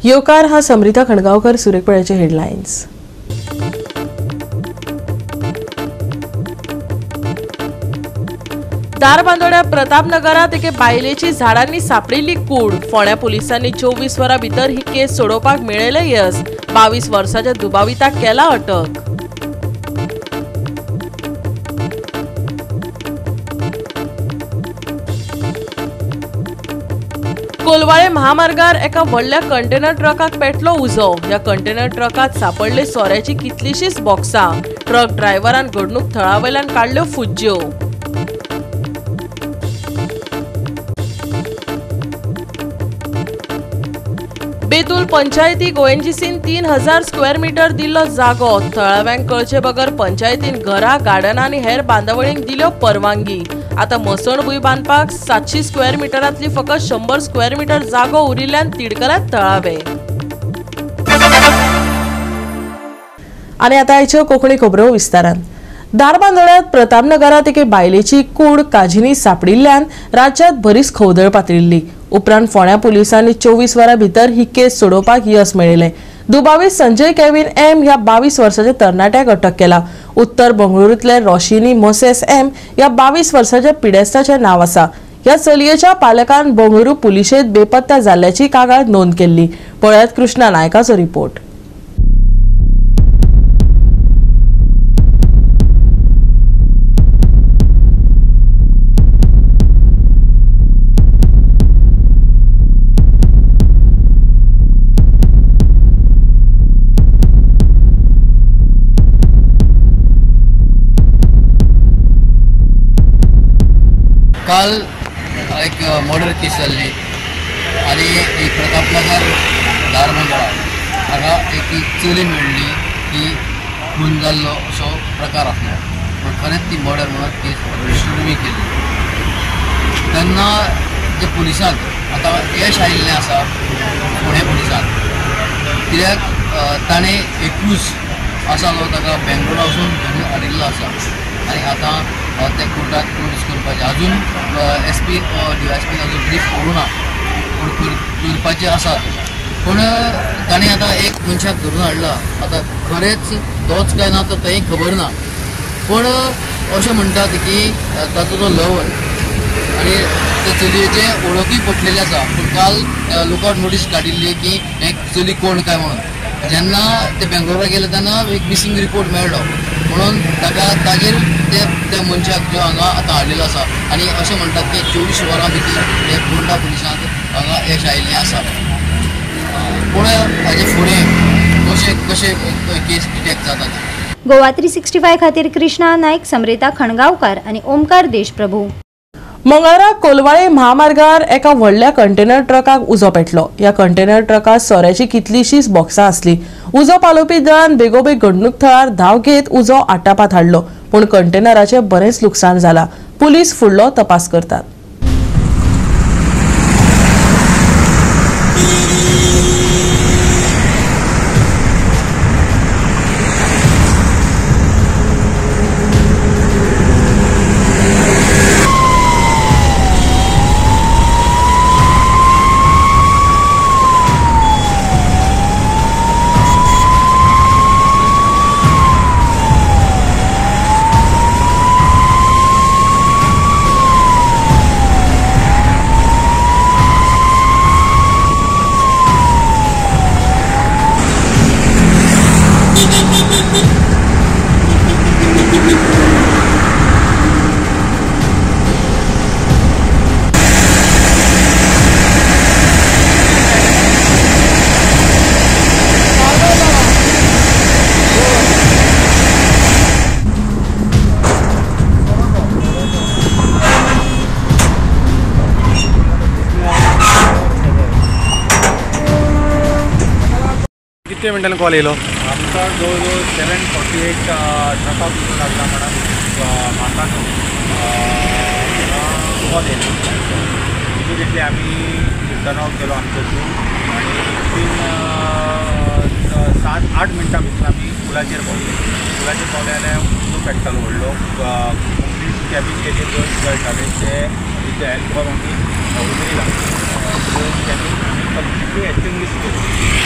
योकार हा समृद्धा खणगावकर सुरेखपळ्याचे हेडलाईन्स। दारबांदोड्या प्रतापनगरात एके बायलेची झाडांनी सापडिल्ली कूड। फोंड्या पोलिसांनी 24 वरां भितर ही केस सोडोवपाक मेळयलें यश। 22 वर्साच्या दुबाविताक केला अटक। कोलवाळे महामार्गार एका व्हडल्या कंटेनर ट्रकाक पेटलो उजो। ह्या कंटेनर ट्रकात सापडले सोऱ्याची कितलीशीच बॉक्सां। ट्रक ड्रायव्हरान घडणूक थळावयल्यान काडल्यो फुज्ज्यो। बेतूल पंचायतीक ओएनजीसीन 3000 स्क्वेअर मीटर दिल्लो जागो। थळाव्यांक कळचे बगर पंचायतीन घरां, गार्डनां आनी हेर बांदावळींक दिल्यो परवानगी। आता मसणभूंय बांदपाक 700 स्क्वेअर मीटरांतली फकत 100 स्क्वेअर मीटर जागो उरिल्ल्यान तिडकल्यात थळावे। आनी आता आयच्यो कोंकणी खबरो विस्तारान। दारबांदोड्यात प्रतापनगरात एके बायलेची कूड काजिनी सापडिल्ल्यान राज्यांत बरीच खवदळ पातळिल्ली। उपरांत फोंड्या पोलिसांनी 24 वरां भितर ही केस सोडोवपाक यश मेळयलें। दुबावी संजय केविन एम ह्या 22 वर्साच्या तरणाट्याक अटक केला। उत्तर बंगळुरूंतले रोशिनी मोसेस एम ह्या 22 वर्साच्या पिडेस्ताचे नाव आसा। ह्या चलयेच्या पालकान बंगळुरू पुलिशेंत बेपत्ता जाल्ल्याची कागाळ नोंद केल्ली। पळयात कृष्णा नायकाचो रिपोर्ट। काल एक मर्डर केस जाल्ली आनी एक प्रतापनगर दारबांदोडा हांगा एक चली मेळ्ळी की खून जाल्लो असो प्रकार आसलो, पूण खरेंच ती मर्डर म्हणून केस रजिस्टर बी केल्ली। तेन्ना जे पुलिसांक आतां यश आयिल्लें आसा पुणे पुलिसांक, कित्याक ताणें एकूच आसा जो ताका बेंगलोरा वचून धरून हाडिल्लो आसा आनी आतां ते कोर्टात प्रोड्यूस करपाचें। अजून SP DSP अजून ब्रीफ करूना, पूण करपाचें आसा। पूण ताणें आतां एक मनशाक धरून हाडला। आतां खरेंच तोच काय ना तो तेंय खबर ना, पूण अशें म्हणटात की ताचो जो लवर आनी ते चलयेचे वळखूय पटलेले आसा। पूण काल लुकआउट नोटीस काडिल्ली की हे चली कोण काय म्हणून। जेन्ना ते बेंगलोरा गेले तेन्ना एक मिसींग रिपोर्ट मेळ्ळो, म्हणून ताका ताजेर त्या मनशाक जो हांगा आतां हाडिल्लो आसा आनी अशें म्हणटात की 24 वरां भितर हे फोंडा पुलिसांक हांगा यश आयिल्लें आसा। पूण हाजे फुडें कशें केस डिटेक्ट जाता ती। गोवा 365 खातीर कृष्णा नायक, समृद्धा खणगावकर आनी ओमकार देशप्रभू। मंगळारा कोलवाळे महामार्गार एका व्हडल्या कंटेनर ट्रकाक उजो पेटलो। ह्या कंटेनर ट्रकात सोऱ्याची कितलीशीच बॉक्सां आसली। उजो पालोवपी दळान बेगोबेग घडणूक थळार धांव घेत उजो आटापात हाडलो, पूण कंटेनराचें बरेंच लुकसाण जालां। पुलीस फुडलो तपास करतात। कितने मिनटांनी कॉल येयलो? आमकां जवळ 7:48 ट्रकाक लागला म्हणून म्हाका कॉल येयलो। इमिडिएटली आमी टर्न आउट केलो आमचो टीम आनी विथीन 7-8 मिनटां भितर आमी पुलाचेर पावले। पुलाचेर पावले जाल्यार उजो पेट्टालो व्हडलो, कंप्लीट कॅबीन एरिया जो जळटाले ते हेल्प करून आमी उडयला। कॅबीन कंप्लीटली एक्सटिंग्वीश केली।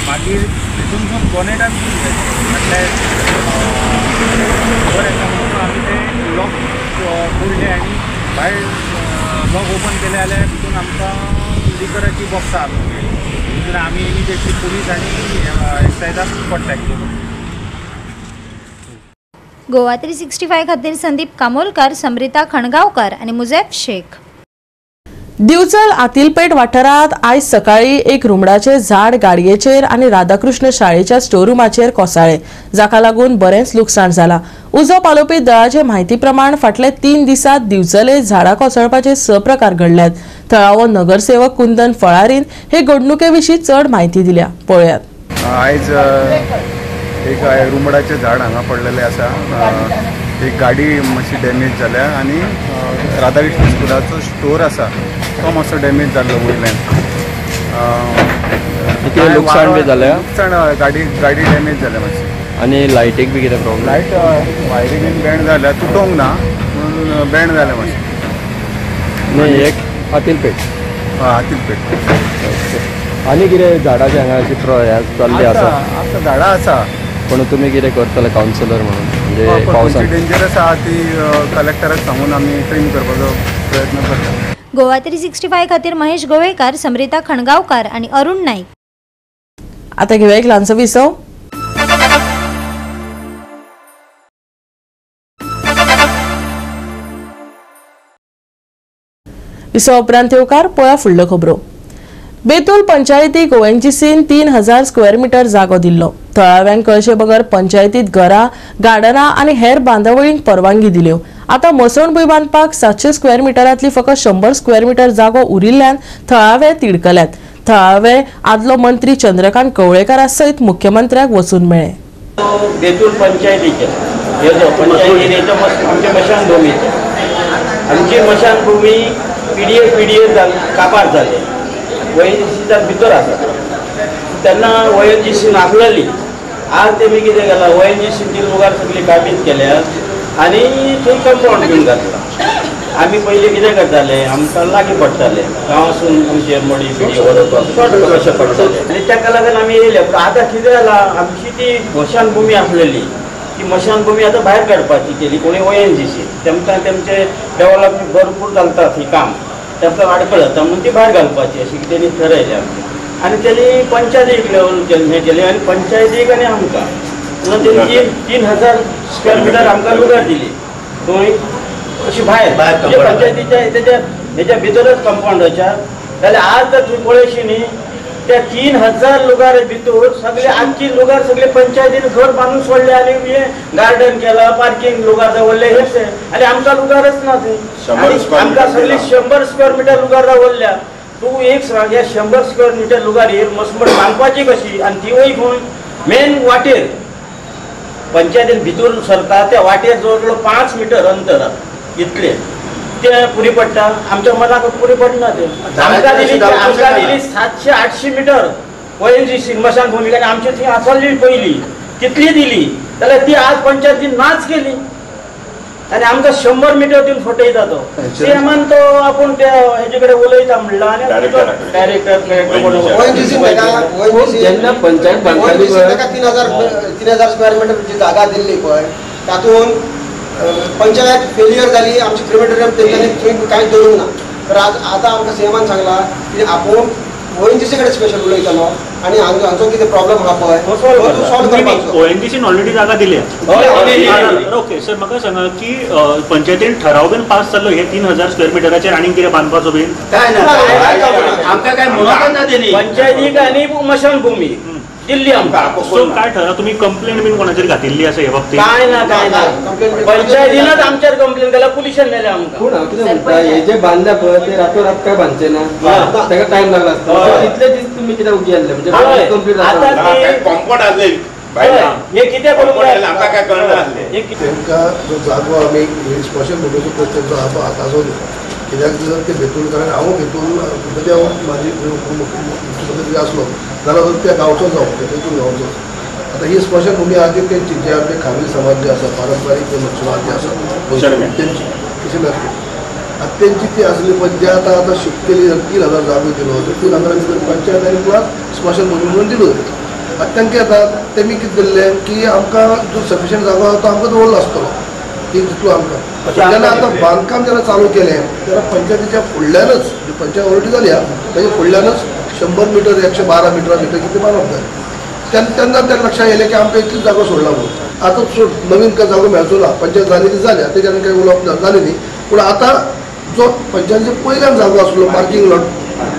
मागीर तितूनसून बोनेटान म्हटल्यार म्हणून आमी ते लॉक फोडले आनी भायर लॉक ओपन केले जाल्यार तितून आमकां लिकराची बॉक्सां तितून आमी इमिडिएटली पुलीस आनी एक्सायजाक कॉन्टॅक्ट केलो. गोवा 365 खातीर संदीप कामोलकार, समरिता खणगांवकार आणि मुजेब शेख. दिवचल आतिलपेट वाठारात आयज सकाळी एक रुमडाचे झाड गाडयेचेर आणि राधाकृष्ण शाळेच्या स्टोरूमाचेर कोसळ्ळे, जाका लागून बरेंच लुकसाण जाला. उजो पालोवपी दळाचे म्हायती प्रमाण फाटले 3 दिसांत दिवचले झाडां कोसळपाचे 6 प्रकार घडल्यात. थळावो नगरसेवक कुंदन फळारीन हे घडणुके विशीं चड म्हायती दिल्या. पळयात. आयज एक रुमडाचे झाड हांगा पडलेले आसा. एक गाडी मातशी डॅमेज जाल्या आनी राधाकृष्ण स्कुलाचो स्टोर आसा तो मातसो डॅमेज जाल्लो वयल्यान. कितें लुकसाण बी जाल्या? लुकसाण गाडी डॅमेज जाल्या मातशी. आनी लायटीक बी कितें प्रॉब्लेम? लायट वायरींग बँड जाल्या, तुटोंक ना पूण बँड जाल्या मातशी. न्ही एक आतिलपेट. आतिलपेट. आनी कितें झाडांचे हांगा अशी चल्ली आसा? झाडां आसा. पूण तुमी कितें करतले कावन्सिलर म्हणून? म्हणजे पावसाची डेंजरस आहा ती कलेक्टराक सांगून आमी ट्रीम करपाचो प्रयत्न करता. गोवा 365 खातीर महेश गोवेकार, समरिता खणगांवकार आणि अरुण नाईक. आता घेऊया एक ल्हानसो विसव. विसव उपरांत येवकार पळया फुडल्यो खबरो. बेतूल पंचायतीक ओएनजीसीन 3000 स्क्वेअर मीटर जागो दिल्लो. थळाव्यांक कळशेबगर पंचायतीत घरां, गार्डनां आनी हेर बांदावळींक परवानगी दिल्यो. आता मसणभूंय बांदपाक 700 स्क्वेअर मीटरांतली फकत 100 स्क्वेअर मीटर जागो उरिल्ल्यान थळावे तिडकल्यात. थळावे आदलो मंत्री चंद्रकांत कवळेकारा सयत मुख्यमंत्र्याक वचून मेळ्ळे. बेतूल पंचायतीचे आमचे मशानभूमी आमची मशानभूमी पिडये काबार जाले. ओएनजीसीच्या भितर आसा तेन्ना ओएनजीसी नासलेली. आज तेमी कितें केलां, ओएनजीसीची मुखार सगळी काबीज केल्यात आनी थंय कंपाउंड बीन घातला. आमी पयलीं कितें करताले, आमकां लागीं पडटाले गांवासून आमचे मडी पिडी व्हरपाक शॉर्ट कशें पडटाले आनी ताका लागून आमी येयले. पूण आतां कितें जालां, आमची ती मशानभूमी आसलेली ती मशानभूमी आतां भायर काडपाची केली कोणी ओएनजीसी. तेमकां तेमचे डेव्हलपमेंट भरपूर चलता थंय काम, तेमकां वाडपड जाता म्हणून ती भायर घालपाची अशी तेणी ठरयलें आमचें. आनी तेणी पंचायतीक लेवल हें केलें आनी पंचायतीक आनी आमकां म्हणून तेणी 3000 स्क्वेअर मीटर आमकां लुगार दिली थंय अशी भायर पंचायतीच्या हेच्या भितरच कंपाउंडाच्या. जाल्यार आज जर तुमी पळयशी न्ही त्या 3000 लुगार भितर सगळे आमची लुगार सगळे पंचायतीन घर बांदून सोडले आनी हे गार्डन केला, पार्किंग लुगार दवरले हेच आनी आमकां लुगारच ना थंय. आमकां सगळे 100 स्क्वेअर मीटर लुगार दवरल्या. तूं एक सांग, ह्या 100 स्क्वेअर मीटर लुगारीर मसमट बांदपाची कशी आनी ती वय खंय मेन वाटेर पंचायतीन भितर सरता त्या वाटेर जवळ 5 मीटर अंतर इतले ते पुरी पडटा. आमच्या मनाक पुरी पडना. ते आमकां दिली 700-800 मीटर ओएनजीसी मशानभूमी आनी आमची थंय आसली पयली कितली दिली जाल्यार ती आज पंचायतीन नाच केली आनी आमकां 100 मीटर दिवन फटयता. तो सीएमान तो आपूण त्या हेजे कडेन उलयता म्हणला आनी डायरेक्टर जेन्ना पंचायत बांदताली 3000 स्क्वेअर मीटर जागा दिल्ली पळय तातूंत पंचायत फेलियर जाली. आमची क्रिमिटोरियम तेंच्यांनी कांय दवरूंक ना. तर आतां आमकां सीएमान सांगला की आपूण ओएनजीसी कडेन स्पेशल उलयतलो आनी हांचो कितें प्रॉब्लेम आहा पळय तो सॉल्व करपाचो. ओएनजीसीन ऑलरेडी जागा दिल्या. ओके सर, म्हाका सांगा की पंचायतीन ठराव बीन पास जाल्लो हे 3000 स्क्वेअर मीटराचेर आनीक कितें बांदपाचो बीन काय ना, आमकां काय म्हणूंक ना तेणी पंचायतीक आनी मशानभूमी दिल्ली आमकां. सो काय ठरव तुम्ही कंप्लेंट बीन कोणाचेर घातिल्ली आसा हे बाबतींत? काय ना पंचायतीनच आमचेर कंप्लेंट केल्या, पुलिशेन मेले आमकां. पूण हांव कितें म्हणटा, हे जे बांदल्या पळय ते रातोरात काय बांदचे ना, ताका टायम लागला आसता. इतले दीस तुमी कित्याक उगी आसले म्हणजे कंप्लीट जाता कॉम्पाउंड आसले हे कितें करून आमकां काय कळना आसले. तांकां जो जागो आमी स्पेशल म्हणून प्रयत्न हांव आतां कित्याक जर ते बेतूलकारान हांव बेतूल जरी हांव म्हाजी मुख्यमंत्री आसलो जाल्यार त्या गांवचो जावं बेतूल गांवचो. आतां ही स्पेशल भूमी आहा ती तेंची जे आमचे खारवी समाज जे आसा पारंपारीक नक्षलात जे आसा तेंची तशी लागली. आतां तेंची ती आसली पण जे आतां शिफ्ट केली 3000 जागो दिलो 3000 भितर पंचायत आनी मुळात स्पेशल भूमी म्हणून दिलो. तांकां येता तेमी कितें केल्लें की आमकां जो सफिशियंट जागो आसा तो आमकां दवरलो आसतलो की तितलो आमकां जेन्ना आतां बांदकाम जेन्ना चालू केलें तेन्ना पंचायतीच्या फुडल्यानच जी पंचायत ऑलरेडी जाली ताच्या फुडल्यानच 100 मीटर 112 भितर कितें बांदप जाय तेन्ना त्या लक्षांत येयलें की आमकां इतलीच जागो सोडला म्हणून आतां सोड नवीन काय जागो मेळचो ना पंचायत जाली ती जाली आतां जेन्ना काही उलोवप जाली न्ही पूण आतां जो पंचायतीचो पयल्यान जागो आसलो पार्किंग लॉट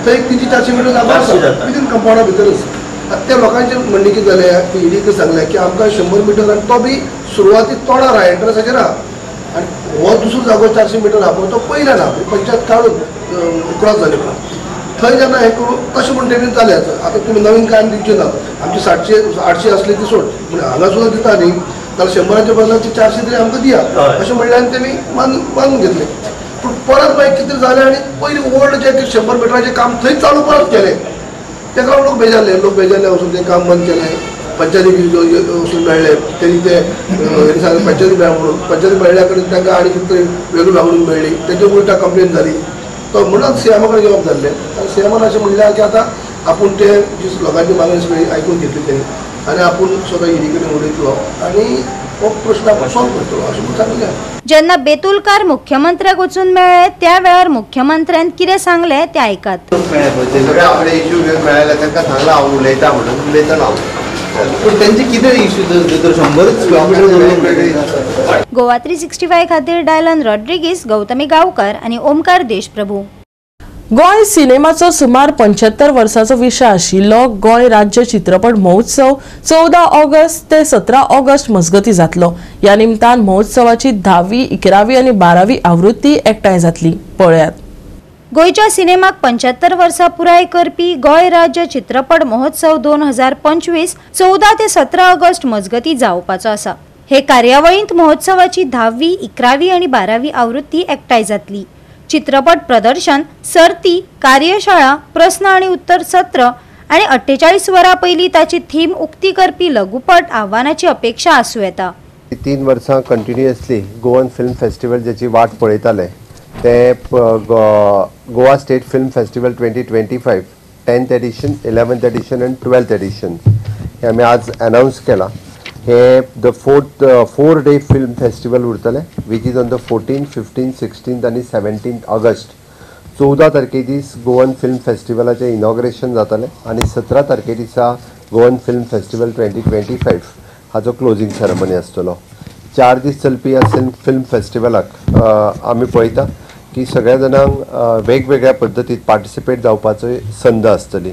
थंय 300-400 मीटर जागो आसा विदीन कंपाउंडा भितरच त्या लोकांचे म्हणणे कितें जालें की ईडी कितें सांगलें की आमकां 100 मीटर आनी तो बी सुरवाती तोडार आहा एंट्रन्साचेर आहा आनी हो दुसरो जागो 400 मीटर आहा पळय तो पयल्यान आहा पंचायत काडून उकळात जाली थंय जेन्ना हें करून तशें म्हणून तेणी जालें आतां तुमी नवीन काय दिवचे ना आमची 700-800 आसली ती सोड म्हणजे हांगा सुद्दां दिता न्ही जाल्यार 100च्या बदलाची 400 तरी आमकां दिया अशें म्हणल्यार तेमी मानून घेतलें पूण परत मागीर कितें जालें आनी पयलीं ओल्ड जे 100 मिटराचें काम थंय चालू परत केलें तेका लागून लोक बेजारले वचून तें काम बंद केलें पंचायतीक वचून मेळ्ळे तेणी ते सांगलें पंचायती मेळ म्हणून पंचायती मेळ्ळ्या कडेन तांकां आनी कितें तरी वेगळी वागणूक मेळ्ळी तेजे उलटा कंप्लेन जाली तो म्हणून सीएमा कडेन येवप जाल्लें आनी सीएमान अशें म्हणलें की आतां आपूण ते लोकांची मागणी सगळी आयकून घेतली तेणी आनी आपूण स्वता ईडी कडेन उडयतलो आनी हो प्रश्न आपण सॉल्व करतलो अशें म्हणून सांगलें जेन्ना बेतुलकार मुख्यमंत्र्याक वचून मेळ्ळे त्या वेळार मुख्यमंत्र्यान कितें सांगलें तें आयकात. सगळे आपले इश्यू घेवन मेळ्ळे तांकां सांगलां हांव उलयतां म्हणून उलयतालो हांव पूण तेंचे कितें इश्यू तर 100 किलोमिटर. गोवा 365 खातीर डायलन रॉड्रिगीस, गौतमी गांवकार आनी ओमकार देशप्रभू. गोंय सिनेमाचो सुमार 75 वर्सांचो विशय आशिल्लो गोंय राज्य चित्रपट महोत्सव 14 ऑगस्ट ते 17 ऑगस्ट मजगती जातलो. ह्या निमतान महोत्सवाची 10वी, 11वी आनी 12वी आवृत्ती एकठांय जातली. पळयात. गोंयच्या सिनेमाक 75 वर्सां पुराय करपी गोंय राज्य चित्रपट महोत्सव 2025 14 ते 17 ऑगस्ट मजगती जावपाचो आसा. हे कार्यावळींत महोत्सवाची 10वी, 11वी आनी 12वी आवृत्ती एकठांय जातली. चित्रपट प्रदर्शन, सर्ती, कार्यशाळा, प्रश्न आणि उत्तर सत्र आणि 48 वरां पयलीं ताची थीम उक्ती करपी लघुपट आव्हानाची अपेक्षा आसूं येता. 3 वर्सां कंटिन्युअसली गोवन फिल्म फेस्टिवल जेची वाट पळयताले ते Goa state film festival 2025 10th edition, 11th edition आनी 12th एडिशन हे आमी आज अनाउन्स केला. हे द 4-day फिल्म फेस्टिवल उरतले which is on the 14th, 15th, 16th आनी 17th ऑगस्ट. 14 तारखे दीस गोवन फिल्म फेस्टिवलाचें इनॉग्रेशन जातलें आनी 17 तारखे दिसा गोवन फिल्म फेस्टिवल 2025 हाचो क्लोजिंग सेरेमनी आसतलो. 4 दीस चलपी ह्या फिल्म फेस्टिवलाक आमी पळयता की सगळ्या जाणांक वेगवेगळ्या पद्दतीत पार्टिसिपेट जावपाचो संद आसतली.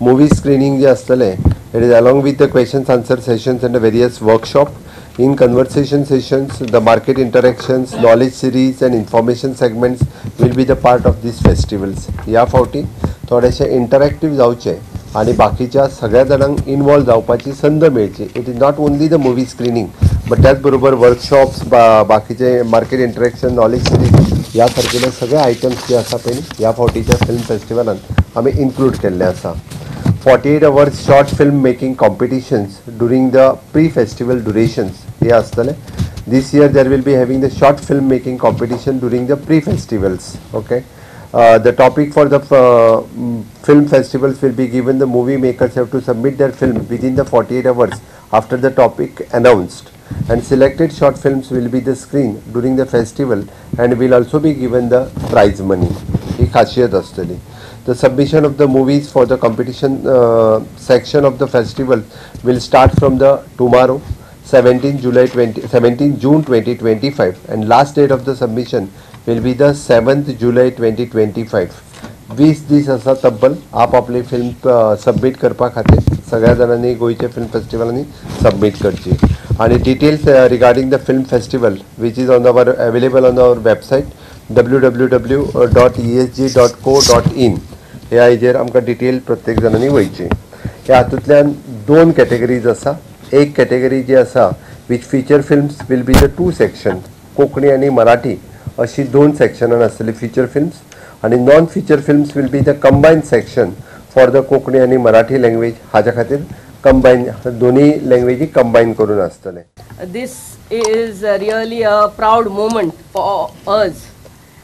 मूवी स्क्रीनिंग जे आसतलें it is along with the questions answer sessions end various workshop in conversation sessions, the market interactions, knowledge series and information segments will be the part of these festivals. ह्या फावटी थोडेशे इंटरॅक्टीव जावचे आणि बाकीच्या सगळ्या जाणांक इन्वॉल्व जावपाची संद मेळची. It is not only the movie screening but त्याच बरोबर वर्कशॉप्स, बाकीचे मार्केट इंटरॅक्शन, नॉलेज सिरीज ह्या सारकेले सगळे आयटम्स जे आसा पळय ह्या फावटीच्या फिल्म फेस्टिवलान आमी इन्क्लूड केल्ले आसा. 48 hours short film making competitions during the pre-festival durations हे आसतले. This year there will be having the short film making competition during the pre-festivals. Okay, the topic for the film festivals will be given. The movie makers have to submit their film within the 48 hours after the topic announced, and selected short films will be the screen during the festival and will also be given the prize money. ही खासियत आसतली. The submission of the movies for the competition section of the festival will start from the tomorrow 17 June 2025 and last date of the submission will be the 7th July 2025. 20 दीस आसा तब्बल आप आपली film submit करपा खातीर सगळ्या जाणांनी गोंयच्या film फेस्टिवलांनी submit करची. आणि details regarding the film festival which is available on our website www.esg.co.in ह्या हेजेर आमकां डिटेल प्रत्येक जाणांनी वयची. ह्या हातूंतल्यान 2 कॅटेगरीज आसा. एक कॅटेगरी जी आसा which feature films will be the 2 section, Konkani आनी मराठी अशी 2 सेक्शनान आसतली फीचर फिल्म्स, आनी non feature films will be the combined section for the Konkani आनी मराठी लँग्वेज. हाच्या खातीर कंबायन दोन्ही लँग्वेजी कंबायन करून आसतले. This is really a proud moment for us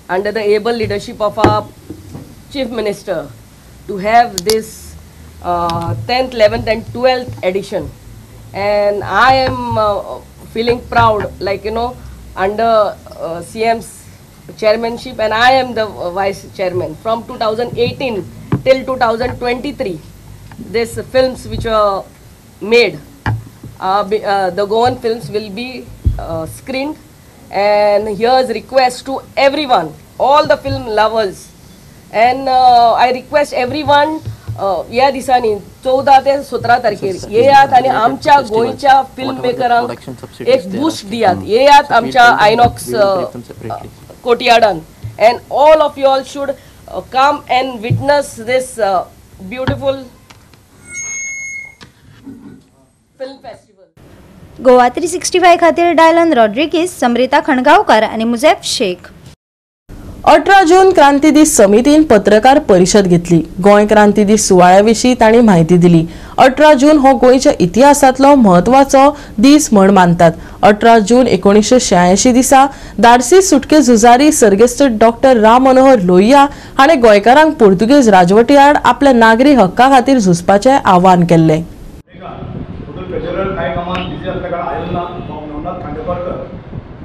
under the able leadership of our Chief Minister to have this 10th, 11th and 12th edition, and I am feeling proud, like, you know, under CM's chairmanship, and I am the vice chairman from 2018 till 2023. These films which were made, the Goan films will be screened, and here's request to everyone, all the film lovers, and I request everyone या दिसांनी 14 ते 17 तारखेर येयात आणि आमच्या गोयच्या film मेकरांक एक boost दियात. येयात आमच्या Inox कोर्टयार्डान, and all of you all should come and witness this beautiful film festival. Goa 365 खातीर डायलन रॉड्रिगीस, समरिता खणगांवकार आणि मुझेफ शेख. 18 जून क्रांती दीस समितीन पत्रकार परिषद घेतली. गोंय क्रांती दीस सुवाळ्याविशीं तांणी माहिती दिली. 18 जून हो गोंयच्या इतिहासांतलो म्हत्वाचो दीस म्हण मानतात. 18 जून 1986 दिसा धाडसी सुटके झुजारी सर्गेस्त डॉक्टर राम मनोहर लोहिया हाणें गोंयकारांक पुर्तुगेज राजवटी आड आपल्या नागरी हक्का खातीर झुजपाचें आव्हान केल्लें.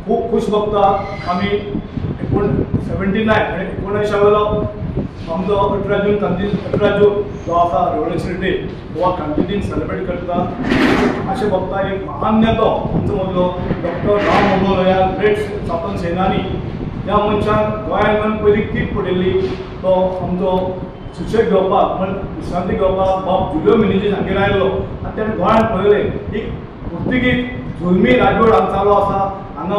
खूप खुश बघता आम्ही 79 आणि 19वेलो आमचो 18 जून क्रांती 18 जून जो आसा रेव्होल्युशनरी डे गोवा क्रांती दिन सेलिब्रेट करता. अशें बघता एक महान नेतो आमचो मदलो डॉक्टर राम मनोहर लोहिया, ग्रेट स्वातंत्र्य सेनानी. त्या मनशान गोंयान पयली कीट पडिल्ली, तो आमचो शिक्षक घेवपाक म्हण विश्रांती घेवपाक बाब जुलियो मिनेजीस हांगेर आयलो आनी तेणें गोंयांत पळयलें एक पुर्तुगीज जुलमी राजवट हांगा चालू आसा. हांगा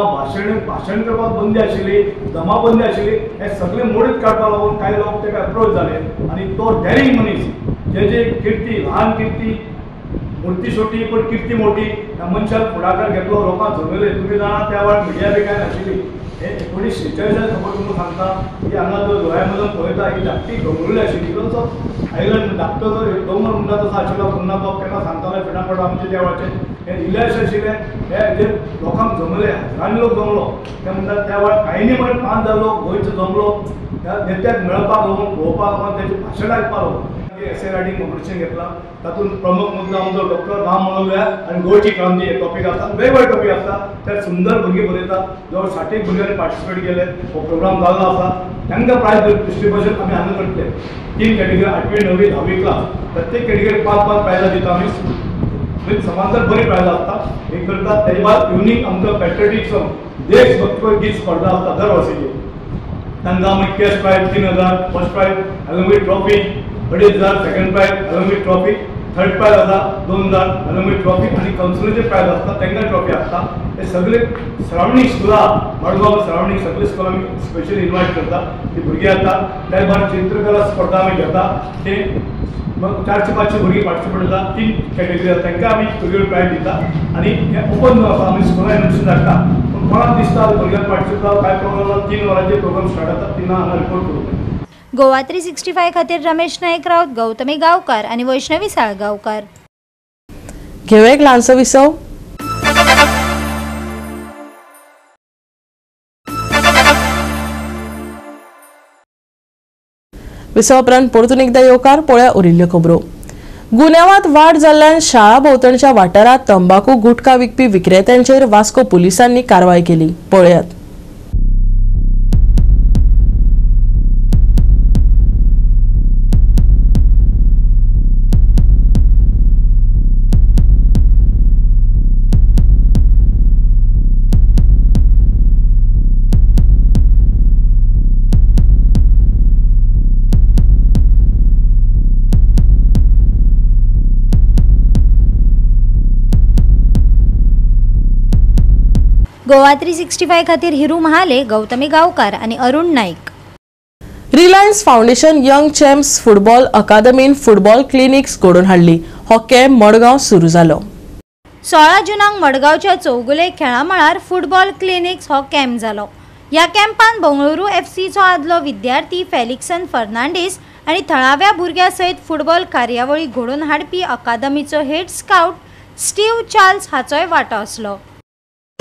भाशण करपाक बंदी आशिल्ली, जमाबंदी आशिल्ली, हे सगळे मोडीत काडपाक लागून कांय लोक ताका अप्रोच जाले आनी तो डॅरिंग मनीस जे कीर्ती, ल्हान कीर्ती, मूर्ती छोटी पण कीर्ती मोठी, ह्या मनशान फुडाकार घेतलो, लोकांक जमयले. तुमी जाणा त्या वेळार मिडिया बी कांय नाशिल्ली. हे 1946 खबर तुमकां सांगता की हांगा जो गोंयांमधून पळयता ही धाकटी गमरुली आशिल्ली. तो आयलंड धाकटो जो दोंगर म्हणटा तसो आशिल्लो पुन्हा तो केन्ना सांगतालो फिडापड आमचे देवाचे. हे इलेश आशिल्ले, हे जे लोकांक जमले, हजारांनी लोक जमलो. ते म्हणटात त्या वेळार कांय न्ही म्हण 5000 लोक गोंयचो जमलो. त्या नेत्याक मेळपाक लागून, पळोवपाक लागून, तेची भाशण आयकपाक लागून एसे रायटिंग कॉम्पिटिशन घेतला. तातूंत प्रमुख मुद्दो आमचो डॉक्टर राम मनोहर लोहिया आनी गोंयची क्रांती हे टॉपीक आसा. वेगवेगळे टॉपीक आसता, ते सुंदर भुरगीं बरयतात. जवळ 60 भुरग्यांनी पार्टिसिपेट केले. हो प्रोग्राम जाल्लो आसा. तांकां प्रायज डिस्ट्रिब्युशन आमी हांगा करतले. 3 कॅटेगरी, 8वी, 9वी, 10वी क्लास, प्रत्येक कॅटेगरी 5-5 प्रायजां दिता आमी. समांतर बरी प्रायज आसता, हे करतात. तेजे बाद इवनिंग आमचो पॅट्रियोटीक सॉंग, देशभक्ती गीत स्पर्धा आसता दर वर्साची. तांकां आमी cash prize 3000, first prize along with trophy 2500, second prize along with trophy, third prize आसा 2000 अलॉंग विथ ट्रॉफी आनी कन्सोलेशन प्रायज आसता, तांकां ट्रॉफी आसता. हे सगळे सरावंडींग स्कुलां, मडगांव सरावंडींग सगळे स्कुलां आमी स्पेशली इन्वायट करता. ती भुरगीं येता. त्या भायर चित्रकला स्पर्धा आमी घेता. ते 400-500 भुरगीं पार्टिसिपेट जाता. 3 कॅटेगरी आसा, तांकां आमी वेगवेगळे प्रायज दिता. आनी हे ओपन आसा, आमी स्कुलां एडमिशन धाडटा. पूण कोणाक दिसता भुरग्यांक पार्टिसिपेट जावं काय प्रोग्राम 3 वरांचे प्रोग्राम स्टार्ट जाता, तिना हांगा रिपोर्ट करूंक. गोवा 365 खातीर रमेश नायक रावत, गौतमी गांवकार आणि वैष्णवी साळगांवकार. घेऊ एक ल्हानसो विसव. विसव उपरांत परतून एकदा येवकार, पळोवया उरिल्ल्यो खबरो. गुन्यांवांत वाड जाल्ल्यान शाळा भोंवतणच्या वाठारांत तंबाखू गुटखा विकपी विक्रेत्यांचेर वास्को पुलिसांनी कारवाय केली. पळयात. गोवा 365 खातीर हिरू महाले, गौतमी गांवकार आणि Arun Naik. Reliance Foundation young champs football अकादमीन फुटबॉल क्लिनिक्स घडोवन हाडली. हो कॅम्प मडगांव सुरू जालो. 16 जूनाक मडगांवच्या चौगुले खेळामळार फुटबॉल क्लिनिक्स हो कॅम्प जालो. ह्या कॅम्पान बंगळुरू एफसीचो आदलो विद्यार्थी फेलिक्सन फर्नांडीस आणि थळाव्या भुरग्यां सयत फुटबॉल कार्यावळी घडोवन हाडपी अकादमीचो हेड स्काउट स्टीव चार्ल्स हाचोय वांटो आसलो.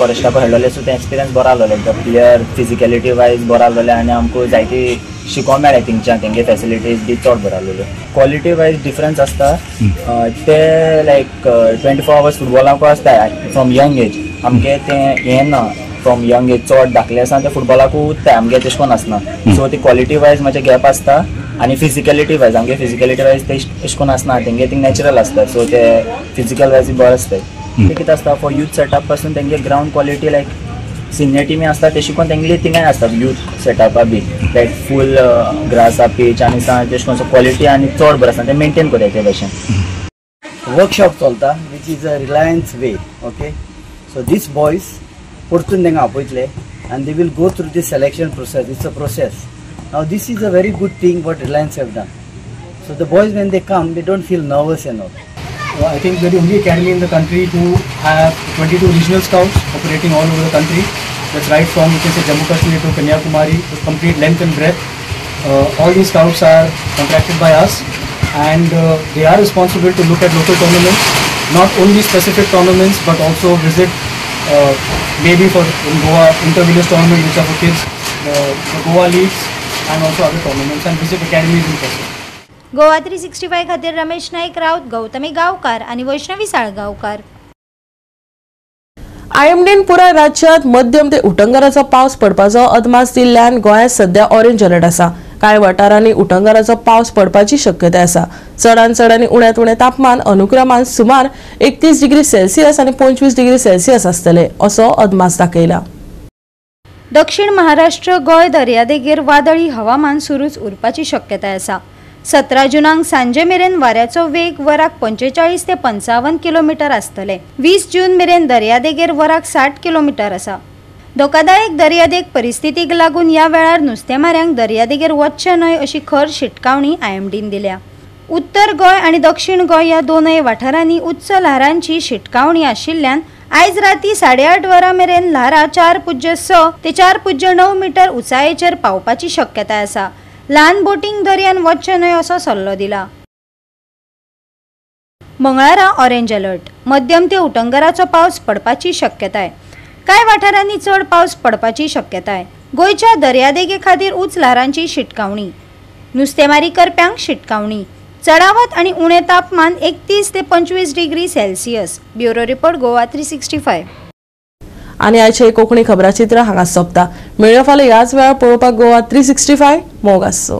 फॉरेस्टा खेळलोले सो ते एक्सपिरियन्स बरो आसलो लायक द प्लेयर फिजिकलिटी वायज बरो आसलोले आनी आमकां जायती शिकोवंक मेळ्ळें थिंगच्यान तेंगे फॅसिलिटीज बी चड बरो आसलोल्यो क्वॉलिटी वायज डिफरन्स आसता ते लायक 24 hours फुटबॉलाकूय आसता फ्रॉम यंग एज आमगे तें हें ना फ्रॉम यंग एज चड धाकले आसा ते फुटबॉलाकूय उत्ताय आमगे तशें करून आसना सो ती क्वॉलिटी वायज मातशें गॅप आसता आनी फिजिकलिटी वायज आमगे फिजिकलिटी वायज ते तशें करून आसना तेंगे थिंग नॅचरल आसता सो ते फिजिकल वायज बरो आसताय ते कितें आसता फॉर यूथ सेटअप पासून तेंगे ग्राउंड क्वॉलिटी लायक सिनियर टीमी आसता ते शिकून तेंगली थिंगाय आसता youth सेटअपा be like full ग्रासा peach आनी तशें करून क्वॉलिटी आनी चड बरो आसता ते मेंटेन करता ते भशेन वर्कशॉप चलता which is a reliance way okay so these boys परतून तांकां आपयतले and they will go through this selection process. It's a process. Now this is a very good thing what Reliance have done. So the boys when they come, they don't feel nervous and all. I think we're the only academy in the country to have 22 regional scouts operating all over the country. That's right from you can say Jammu Kashmir to Kanyakumari, with complete length and breadth. All these scouts are contracted by us, and they are responsible to look at local tournaments, not only specific tournaments, but also visit maybe for in Goa inter-village tournament which are for kids, the Goa leagues and also other tournaments, and visit academies in person. Goa 365 खातीर रमेश नाईक राऊत, गौतमी गावकार आणि वैष्णवी साळगावकार. आयएमडीन पुराय राज्यात मध्यम ते उटंगराचो पावस पडपाचो अदमास दिल्ल्यान गोंयांत सध्या ऑरेंज अलर्ट आसा. कांय वाठारांनी उटंगराचो पावस पडपाची शक्यताय आसा. चडांत चड आनी उण्यांत उणें तापमान अनुक्रमान सुमार 31 डिग्री सेल्सियस आनी 25 डिग्री सेल्सियस आसतले असो अदमास दाखयला. दक्षिण महाराष्ट्र गोंय दर्यादेगेर वादळी हवामान सुरूच उरपाची शक्यताय आसा. 17 जुनाक सांजे मेरेन वाऱ्याचो वेग वराक 45 ते 55 किलोमीटर आसतले. 20 जून मेरेन दर्यादेगेर वराक 60 किलोमीटर आसा. धोकादायक दर्यादेग परिस्थितीक लागून या वेळार नुस्तेमाऱ्यांक दर्यादेगेर वचचें न्हय अशी खर शिटकावणी आयएमडीन दिल्या. उत्तर गोंय आणि दक्षिण गोंय या दोनय वाठारांनी उच्च ल्हारांची शिटकावणी आशिल्ल्यान आयज राती 8:30 वरां मेरेन ल्हारां 4.6 ते 4.9 मीटर उंचायेचेर पावपाची शक्यताय आसा. ल्हान बोटींक दर्यान वचचें न्हय असो सल्लो दिला. मंगळारा ऑरेंज अलर्ट, मध्यम ते उटंगराचो पावस पडपाची शक्यताय. कांय वाठारांनी चड पावस पडपाची शक्यताय. गोंयच्या दर्यादेगे खातीर उंच ल्हारांची शिटकावणी. नुस्तेमारी करप्यांक शिटकावणी. चडावत आणि उणें तापमान 31 ते 25 degree Celsius. Bureau report Goa 365. आणि आयचे कोंकणी खबराचित्र हांगा सोंपता. मेळ्यो फाल्यां ह्याच वेळार पळोवपाक गोवा 365 मोग आसचो.